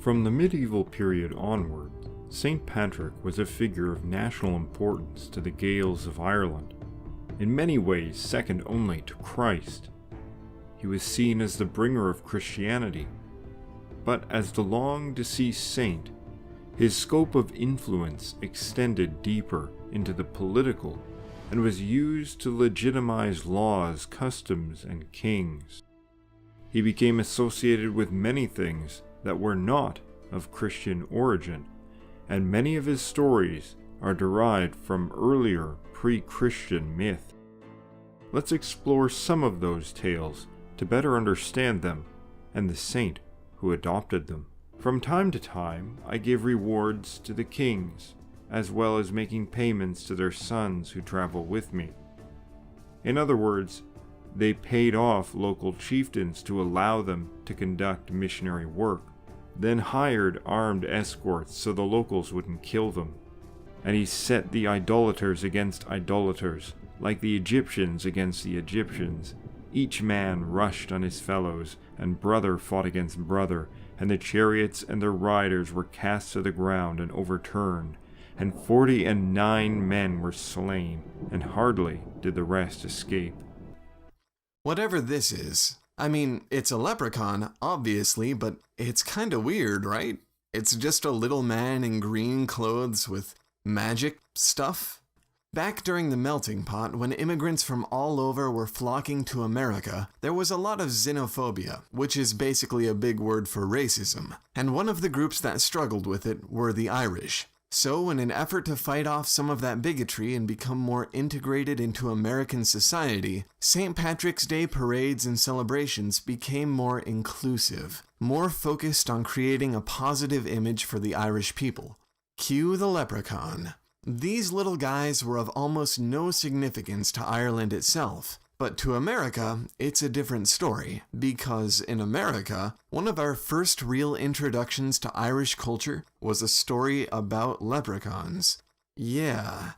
From the medieval period onward, St. Patrick was a figure of national importance to the Gaels of Ireland, in many ways second only to Christ. He was seen as the bringer of Christianity, but as the long-deceased saint, his scope of influence extended deeper into the political and was used to legitimize laws, customs, and kings. He became associated with many things that were not of Christian origin, and many of his stories are derived from earlier pre-Christian myth. Let's explore some of those tales to better understand them and the saint who adopted them. From time to time, I give rewards to the kings, as well as making payments to their sons who travel with me. In other words, they paid off local chieftains to allow them to conduct missionary work, then hired armed escorts so the locals wouldn't kill them. And he set the idolaters against idolaters, like the Egyptians against the Egyptians. Each man rushed on his fellows, and brother fought against brother, and the chariots and their riders were cast to the ground and overturned, and 49 men were slain, and hardly did the rest escape. Whatever this is, I mean, it's a leprechaun, obviously, but it's kinda weird, right? It's just a little man in green clothes with magic stuff. Back during the melting pot, when immigrants from all over were flocking to America, there was a lot of xenophobia, which is basically a big word for racism, and one of the groups that struggled with it were the Irish. So, in an effort to fight off some of that bigotry and become more integrated into American society, St. Patrick's Day parades and celebrations became more inclusive, more focused on creating a positive image for the Irish people. Cue the leprechaun. These little guys were of almost no significance to Ireland itself, but to America, it's a different story, because in America, one of our first real introductions to Irish culture was a story about leprechauns. Yeah,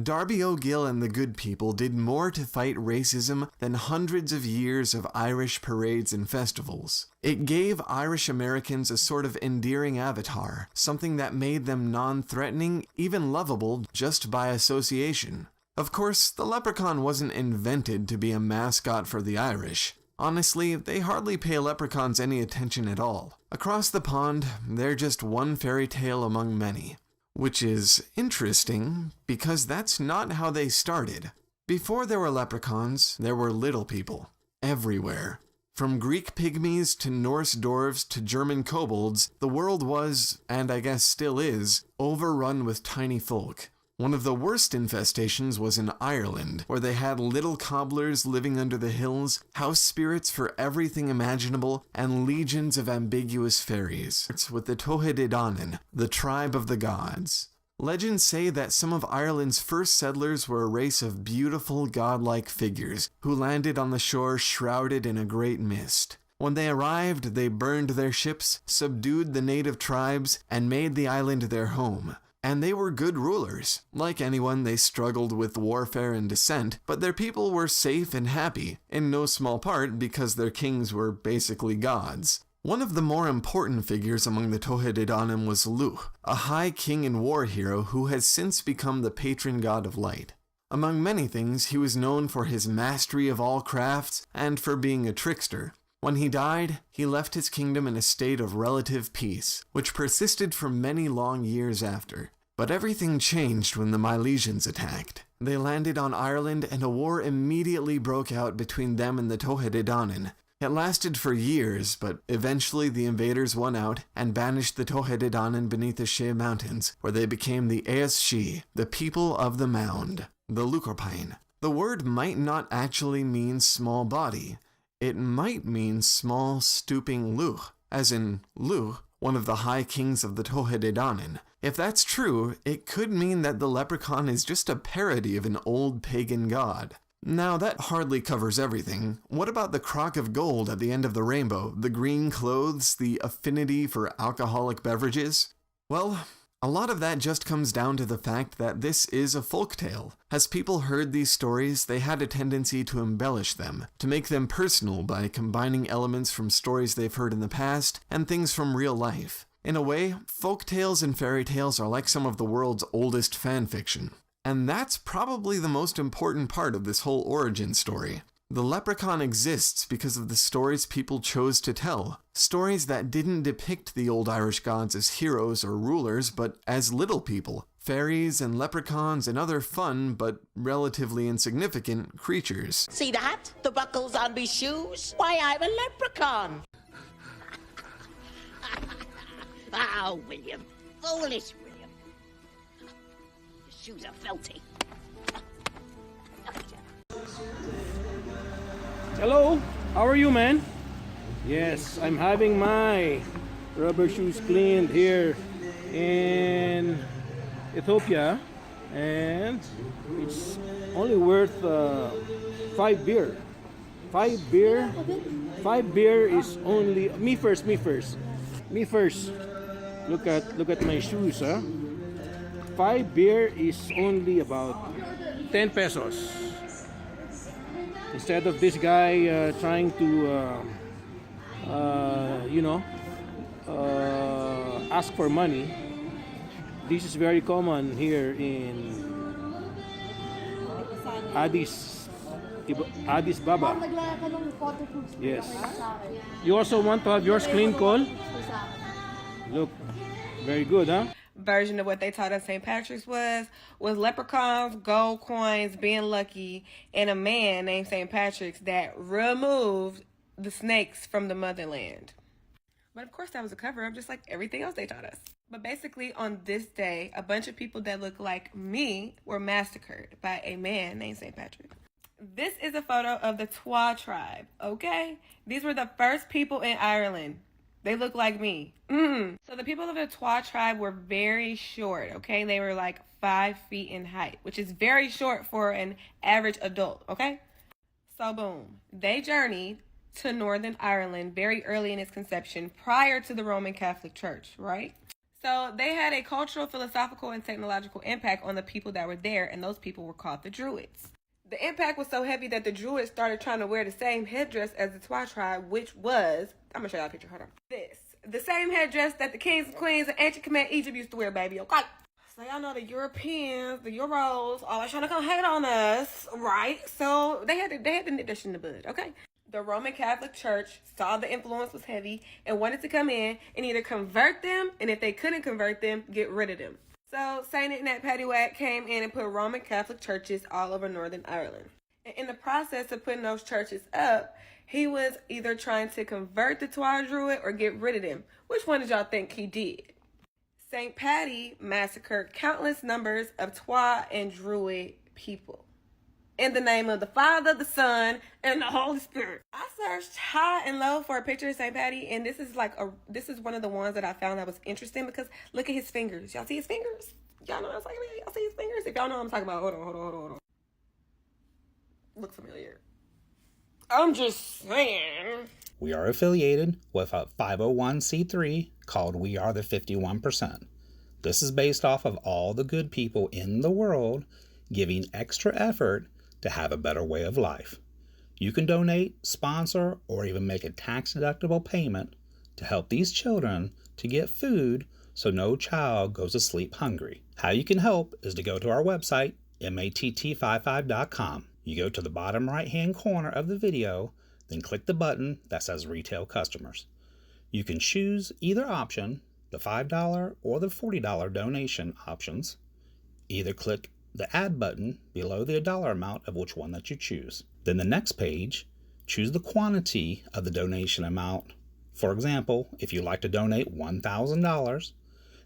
Darby O'Gill and the Good People did more to fight racism than hundreds of years of Irish parades and festivals. It gave Irish Americans a sort of endearing avatar, something that made them non-threatening, even lovable, just by association. Of course, the leprechaun wasn't invented to be a mascot for the Irish. Honestly, they hardly pay leprechauns any attention at all. Across the pond, they're just one fairy tale among many. Which is interesting, because that's not how they started. Before there were leprechauns, there were little people. Everywhere. From Greek pygmies to Norse dwarves to German kobolds, the world was, and I guess still is, overrun with tiny folk. One of the worst infestations was in Ireland, where they had little cobblers living under the hills, house spirits for everything imaginable, and legions of ambiguous fairies, with the Tohededanen, the tribe of the gods. Legends say that some of Ireland's first settlers were a race of beautiful godlike figures, who landed on the shore shrouded in a great mist. When they arrived, they burned their ships, subdued the native tribes, and made the island their home. And they were good rulers. Like anyone, they struggled with warfare and dissent, but their people were safe and happy, in no small part because their kings were basically gods. One of the more important figures among the Tohededanim was Luch, a high king and war hero who has since become the patron god of light. Among many things, he was known for his mastery of all crafts and for being a trickster. When he died, he left his kingdom in a state of relative peace, which persisted for many long years after. But everything changed when the Milesians attacked. They landed on Ireland and a war immediately broke out between them and the Tohededanen. It lasted for years, but eventually the invaders won out and banished the Tohededanen beneath the Shea Mountains, where they became the Eas She, the people of the mound, the Lucorpine. The word might not actually mean small body. It might mean small, stooping Luch, as in Luch, one of the high kings of the Tohededanen. If that's true, it could mean that the leprechaun is just a parody of an old pagan god. Now, that hardly covers everything. What about the crock of gold at the end of the rainbow, the green clothes, the affinity for alcoholic beverages? Well, a lot of that just comes down to the fact that this is a folktale. As people heard these stories, they had a tendency to embellish them, to make them personal by combining elements from stories they've heard in the past and things from real life. In a way, folk tales and fairy tales are like some of the world's oldest fan fiction. And that's probably the most important part of this whole origin story. The leprechaun exists because of the stories people chose to tell. Stories that didn't depict the old Irish gods as heroes or rulers, but as little people. Fairies and leprechauns and other fun, but relatively insignificant, creatures. See that? The buckles on me shoes? Why, I'm a leprechaun. Oh, William. Foolish William. Your shoes are filthy. Hello, how are you, man? Yes, I'm having my rubber shoes cleaned here in Ethiopia, and it's only worth 5 beer. 5 beer. 5 beer is only me first. Look at my shoes, huh? 5 beer is only about 10 pesos. Instead of this guy trying to, ask for money. This is very common here in Addis Baba. Yes. You also want to have yours clean, Cole? Look, very good, huh? Version of what they taught us St. Patrick's was leprechauns, gold coins, being lucky, and a man named St. Patrick's that removed the snakes from the motherland. But of course that was a cover-up, just like everything else they taught us. But basically on this day, a bunch of people that look like me were massacred by a man named St. Patrick. This is a photo of the Twa tribe, okay? These were the first people in Ireland. They look like me. So the people of the Twa tribe were very short, okay? They were like 5 feet in height, which is very short for an average adult, okay? So boom, they journeyed to Northern Ireland very early in its conception, prior to the Roman Catholic Church, right? So they had a cultural, philosophical, and technological impact on the people that were there, and those people were called the Druids. The impact was so heavy that the Druids started trying to wear the same headdress as the Twa tribe, which was, I'm gonna show y'all a picture, hold on. The same headdress that the kings and queens of ancient Kemet Egypt used to wear, baby, okay? So y'all know the Europeans, the Euros, always trying to come hate on us, right? So they had to nip that shit in the bud, okay? The Roman Catholic Church saw the influence was heavy and wanted to come in and either convert them, and if they couldn't convert them, get rid of them. So Saint Ignat Paddywhack came in and put Roman Catholic churches all over Northern Ireland. And in the process of putting those churches up, he was either trying to convert the Twa Druid or get rid of them. Which one did y'all think he did? St. Paddy massacred countless numbers of Twa and Druid people. In the name of the Father, the Son, and the Holy Spirit. I searched high and low for a picture of St. Paddy, and this is one of the ones that I found that was interesting because look at his fingers. Y'all see his fingers? Y'all know what I'm talking about? Y'all see his fingers? If y'all know what I'm talking about, hold on. Look familiar. I'm just saying. We are affiliated with a 501c3 called We Are the 51%. This is based off of all the good people in the world giving extra effort to have a better way of life. You can donate, sponsor, or even make a tax-deductible payment to help these children to get food so no child goes to sleep hungry. How you can help is to go to our website, matt55.com. You go to the bottom right-hand corner of the video, then click the button that says Retail Customers. You can choose either option, the $5 or the $40 donation options. Either click the Add button below the dollar amount of which one that you choose. Then the next page, choose the quantity of the donation amount. For example, if you'd like to donate $1,000,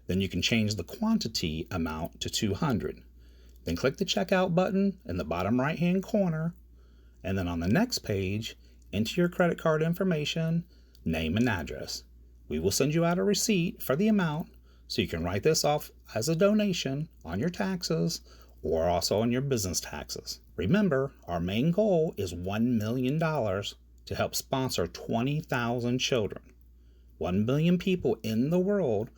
then you can change the quantity amount to $200. Then click the Checkout button in the bottom right-hand corner, and then on the next page, enter your credit card information, name and address. We will send you out a receipt for the amount so you can write this off as a donation on your taxes or also on your business taxes. Remember, our main goal is $1 million to help sponsor 20,000 children. 1 billion people in the world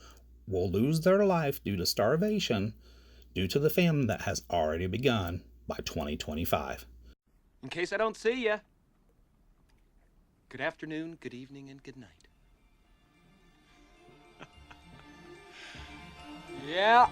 will lose their life due to starvation due to the famine that has already begun by 2025. In case I don't see ya, good afternoon, good evening, and good night. Yeah,